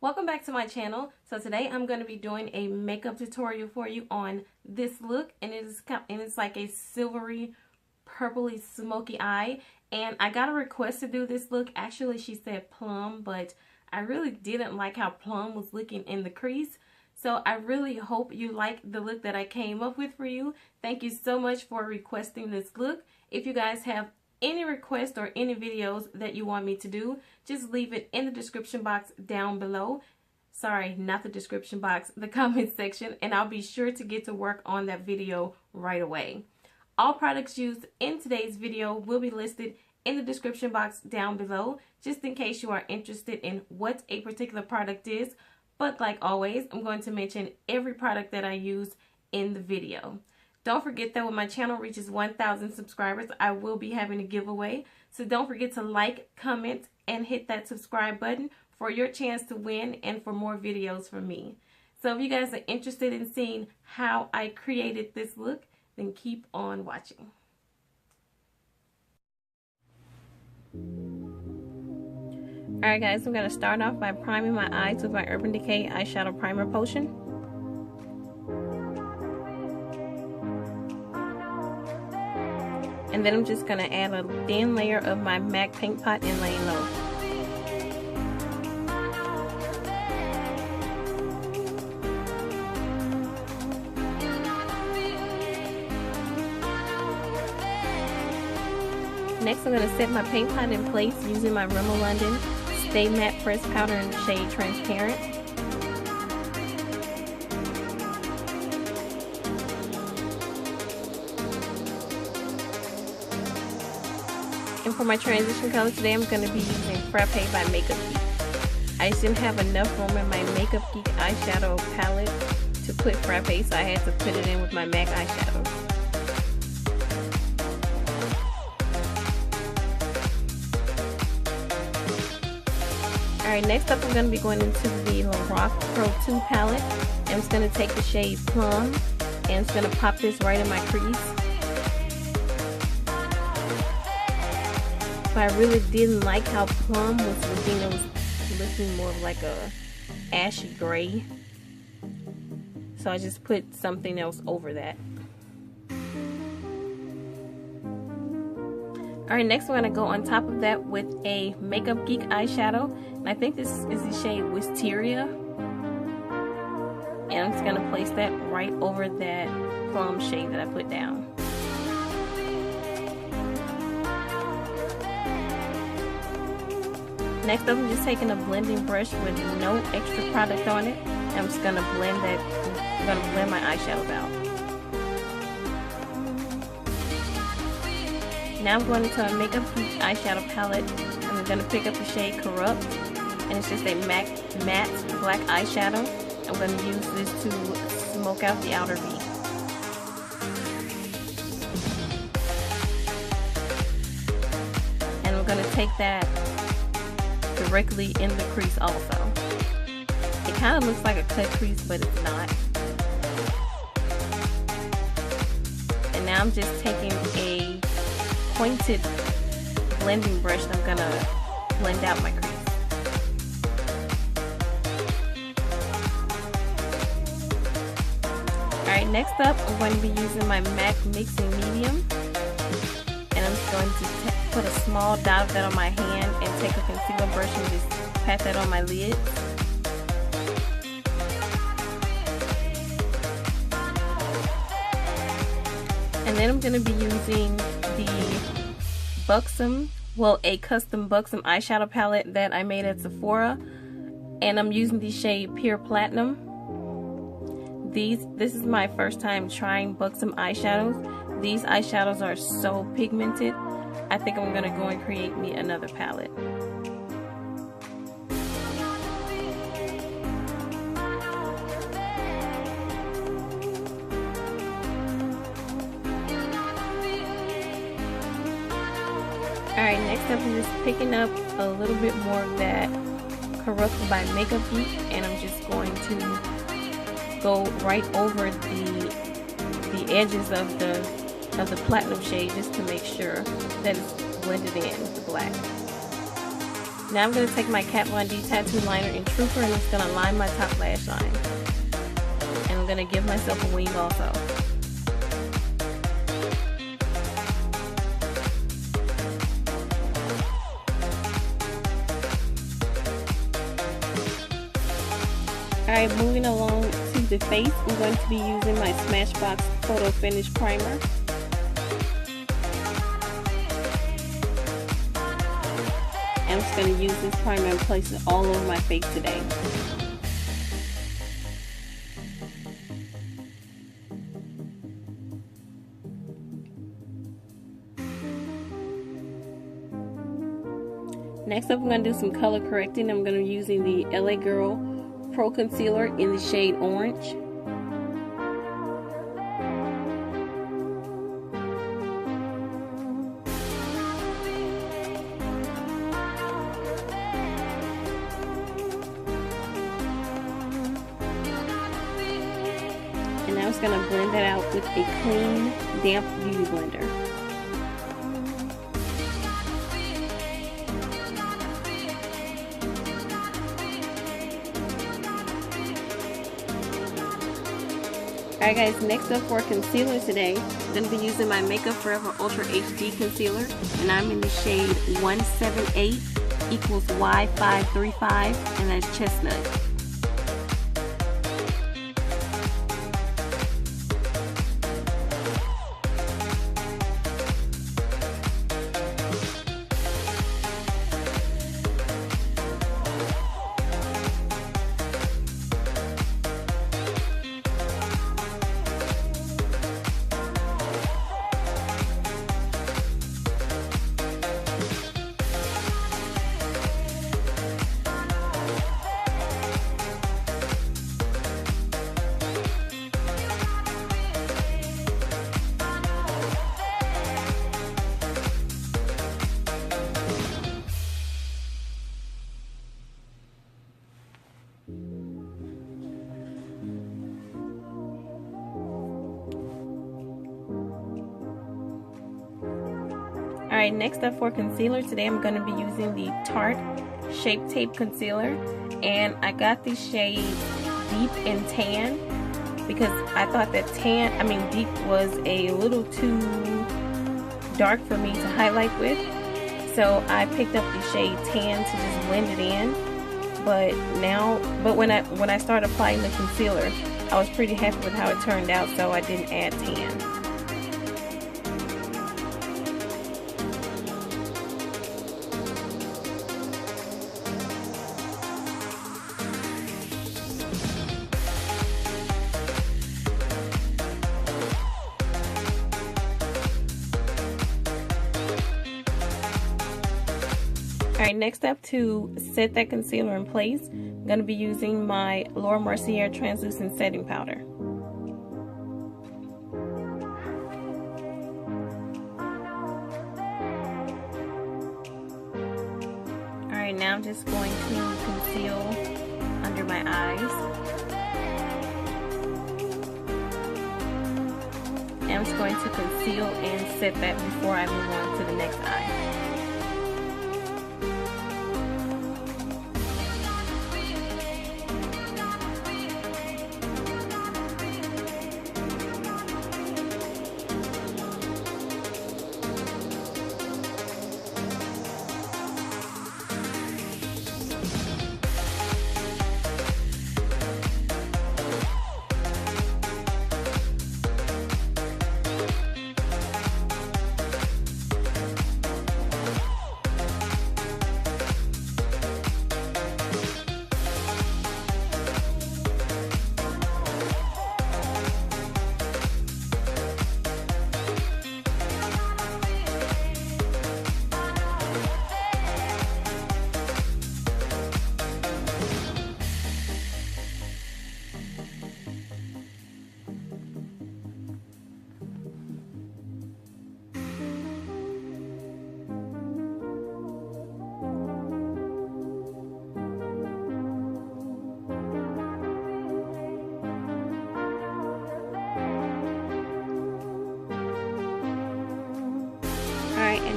Welcome back to my channel. So today I'm going to be doing a makeup tutorial for you on this look, and it's like a silvery purpley smoky eye. And I got a request to do this look. Actually, she said Plum, but I really didn't like how Plum was looking in the crease. So I really hope you like the look that I came up with for you. Thank you so much for requesting this look. If you guys have any requests or any videos that you want me to do, just leave it in the description box down below. Sorry, not the description box, the comment section, and I'll be sure to get to work on that video right away. All products used in today's video will be listed in the description box down below, just in case you are interested in what a particular product is. But like always, I'm going to mention every product that I use in the video. Don't forget that when my channel reaches 1,000 subscribers, I will be having a giveaway. So don't forget to like, comment, and hit that subscribe button for your chance to win and for more videos from me. So if you guys are interested in seeing how I created this look, then keep on watching. Alright guys, I'm going to start off by priming my eyes with my Urban Decay Eyeshadow Primer Potion. And then I'm just going to add a thin layer of my MAC Paint Pot Layin Low. Next, I'm going to set my paint pot in place using my Rimmel London Stay Matte Pressed Powder in shade Transparent. And for my transition color today, I'm going to be using Frappe by Makeup Geek. I just didn't have enough room in my Makeup Geek eyeshadow palette to put Frappe, so I had to put it in with my MAC eyeshadow. Alright, next up I'm going to be going into the Lorac Pro 2 palette. I'm just going to take the shade Plum, and it's going to pop this right in my crease. But I really didn't like how Plum was looking. It was looking more of like a ashy gray. So I just put something else over that. Alright, next we're going to go on top of that with a Makeup Geek eyeshadow. And I think this is the shade Wisteria. And I'm just going to place that right over that Plum shade that I put down. Next up, I'm just taking a blending brush with no extra product on it. And I'm just going to blend my eyeshadows out. Now I'm going into a Makeup Geek eyeshadow palette, and I'm going to pick up the shade Corrupt, and it's just a matte black eyeshadow. I'm going to use this to smoke out the outer V. And I'm going to take that directly in the crease also. It kind of looks like a cut crease, but it's not. And now I'm just taking a pointed blending brush and I'm gonna blend out my crease. Alright, next up I'm going to be using my MAC Mixing Medium, and I'm just going to put a small dot of that on my hand and take a concealer brush and just pat that on my lids. And then I'm going to be using the Buxom, a custom Buxom eyeshadow palette that I made at Sephora, and I'm using the shade Pure Platinum. This is my first time trying Buxom eyeshadows. These eyeshadows are so pigmented. I think I'm going to go and create me another palette. Alright, next up I'm just picking up a little bit more of that Corrector by Makeup Geek, and I'm just going to go right over the edges of the platinum shade just to make sure that it's blended in with the black. Now I'm going to take my Kat Von D tattoo liner in Trooper, and it's going to line my top lash line. And I'm going to give myself a weave also. Alright, moving along to the face, I'm going to be using my Smashbox Photo Finish Primer. I'm just going to use this primer and place it all over my face today. Next up, I'm going to do some color correcting. I'm going to be using the LA Girl Pro Concealer in the shade Orange. And now I'm just going to blend that out with a clean, damp beauty blender. Alright guys, next up for concealer today, I'm going to be using my Makeup Forever Ultra HD Concealer, and I'm in the shade 178 equals Y535, and that's Chestnut. Alright, next up for concealer today, I'm going to be using the Tarte Shape Tape Concealer, and I got the shade Deep and Tan because I thought that Deep was a little too dark for me to highlight with, so I picked up the shade Tan to just blend it in. But when I started applying the concealer, I was pretty happy with how it turned out, so I didn't add tan. Alright, next up to set that concealer in place, I'm going to be using my Laura Mercier Translucent Setting Powder. Alright, now I'm just going to conceal under my eyes. And I'm just going to conceal and set that before I move on to the next eye.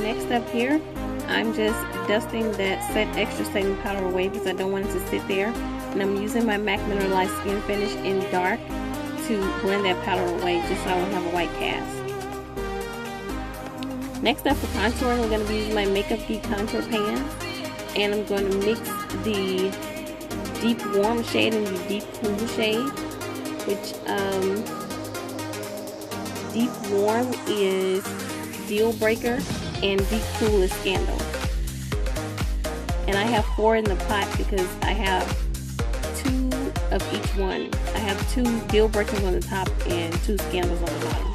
Next up here, I'm just dusting that extra setting powder away because I don't want it to sit there. And I'm using my MAC Mineralize Skinfinish in dark to blend that powder away just so I won't have a white cast. Next up for contouring, I'm going to be using my Makeup Geek contour pan. And I'm going to mix the deep warm shade and the deep cool shade, which deep warm is Deal Breaker and deep cool is Scandal. And I have 4 in the pot because I have 2 of each one. I have 2 Deal Breakers on the top and 2 Scandals on the bottom.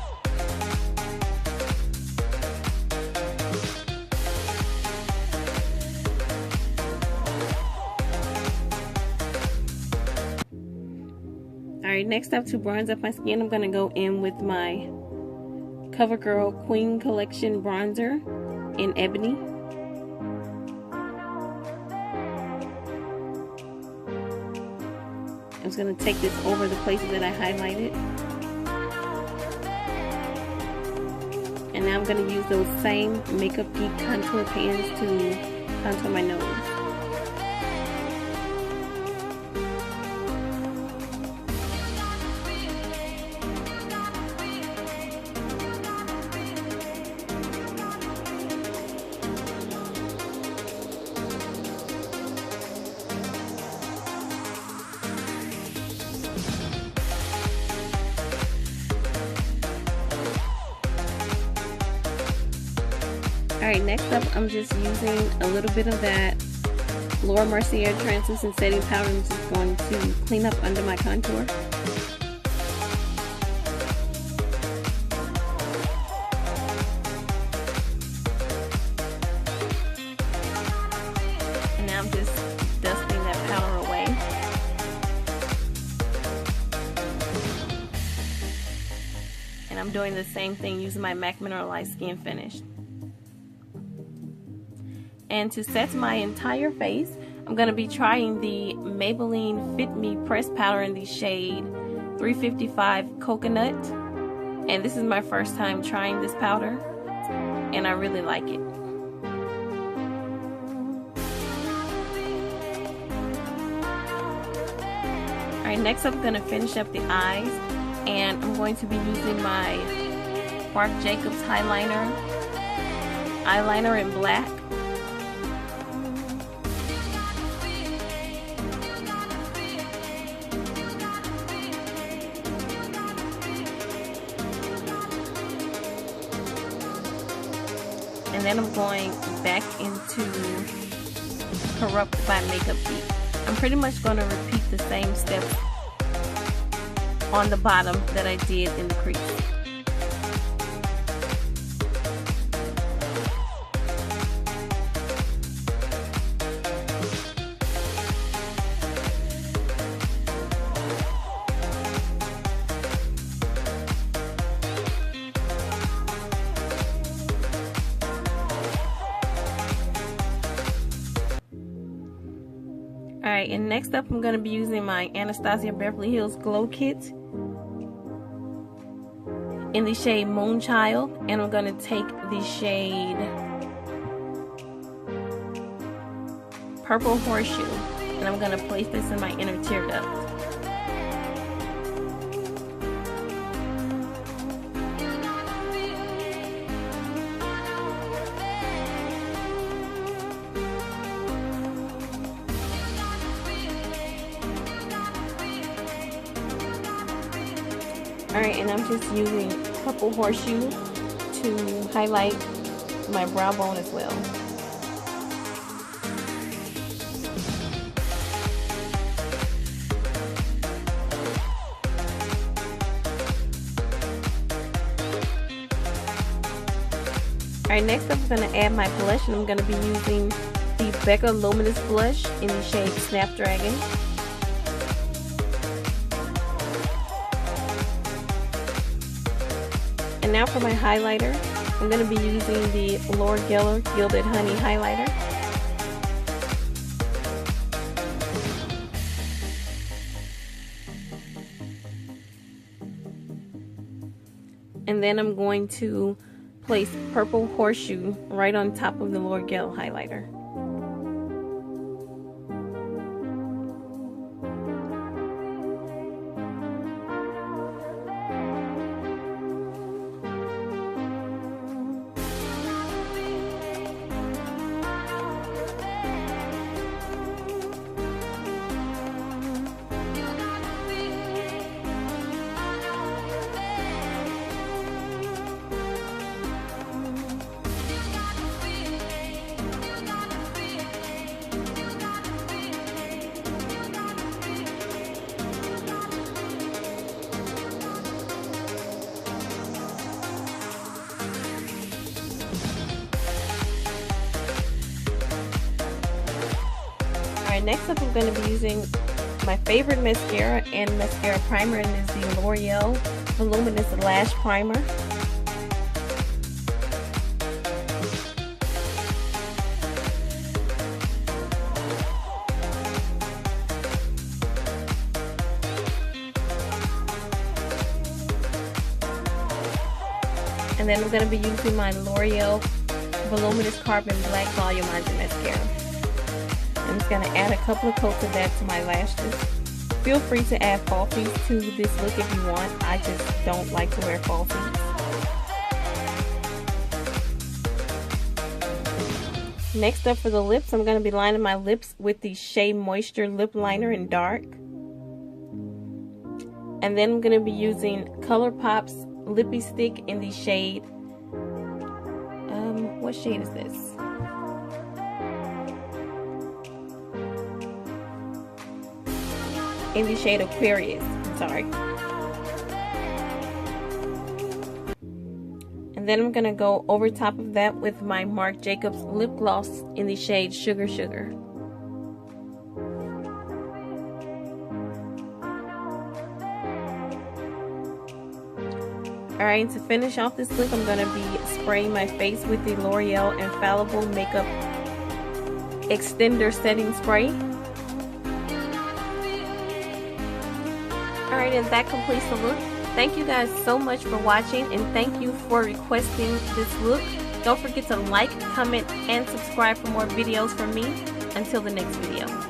Alright, next up to bronze up my skin, I'm going to go in with my CoverGirl Queen Collection bronzer in Ebony. I'm just going to take this over the places that I highlighted. And now I'm going to use those same Makeup Geek contour pans to contour my nose. Alright, next up I'm just using a little bit of that Laura Mercier translucent setting powder. I'm just going to clean up under my contour. And now I'm just dusting that powder away. And I'm doing the same thing using my MAC Mineralize Skinfinish. And to set my entire face, I'm going to be trying the Maybelline Fit Me Pressed Powder in the shade 355 Coconut. And this is my first time trying this powder, and I really like it. Alright, next I'm going to finish up the eyes, and I'm going to be using my Marc Jacobs Highliner, eyeliner in black. And then I'm going back into Corrupt by Makeup Geek. I'm pretty much going to repeat the same steps on the bottom that I did in the crease. Alright, and next up I'm going to be using my Anastasia Beverly Hills Glow Kit in the shade Moonchild, and I'm going to take the shade Purple Horseshoe, and I'm going to place this in my inner tear duct. Alright, and I'm just using Purple Horseshoe to highlight my brow bone as well. Alright, next up I'm going to add my blush, and I'm going to be using the Becca Luminous Blush in the shade Snapdragon. And now for my highlighter, I'm going to be using the Laura Geller Gilded Honey highlighter. And then I'm going to place Purple Horseshoe right on top of the L'Oreal highlighter. Next up, I'm going to be using my favorite mascara and mascara primer, and is the L'Oreal Voluminous Lash Primer. And then I'm going to be using my L'Oreal Voluminous Carbon Black Volumizer Mascara. I'm just going to add a couple of coats of that to my lashes. Feel free to add falsies to this look if you want. I just don't like to wear falsies. Next up for the lips, I'm going to be lining my lips with the Shea Moisture Lip Liner in dark. And then I'm going to be using ColourPop's Lippy Stick in the shade, what shade is this? In the shade Aquarius, sorry. And then I'm going to go over top of that with my Marc Jacobs lip gloss in the shade Sugar Sugar. Alright, to finish off this look, I'm going to be spraying my face with the L'Oreal Infallible Makeup Extender Setting Spray. Alright, and that completes the look. Thank you guys so much for watching, and thank you for requesting this look. Don't forget to like, comment, and subscribe for more videos from me. Until the next video.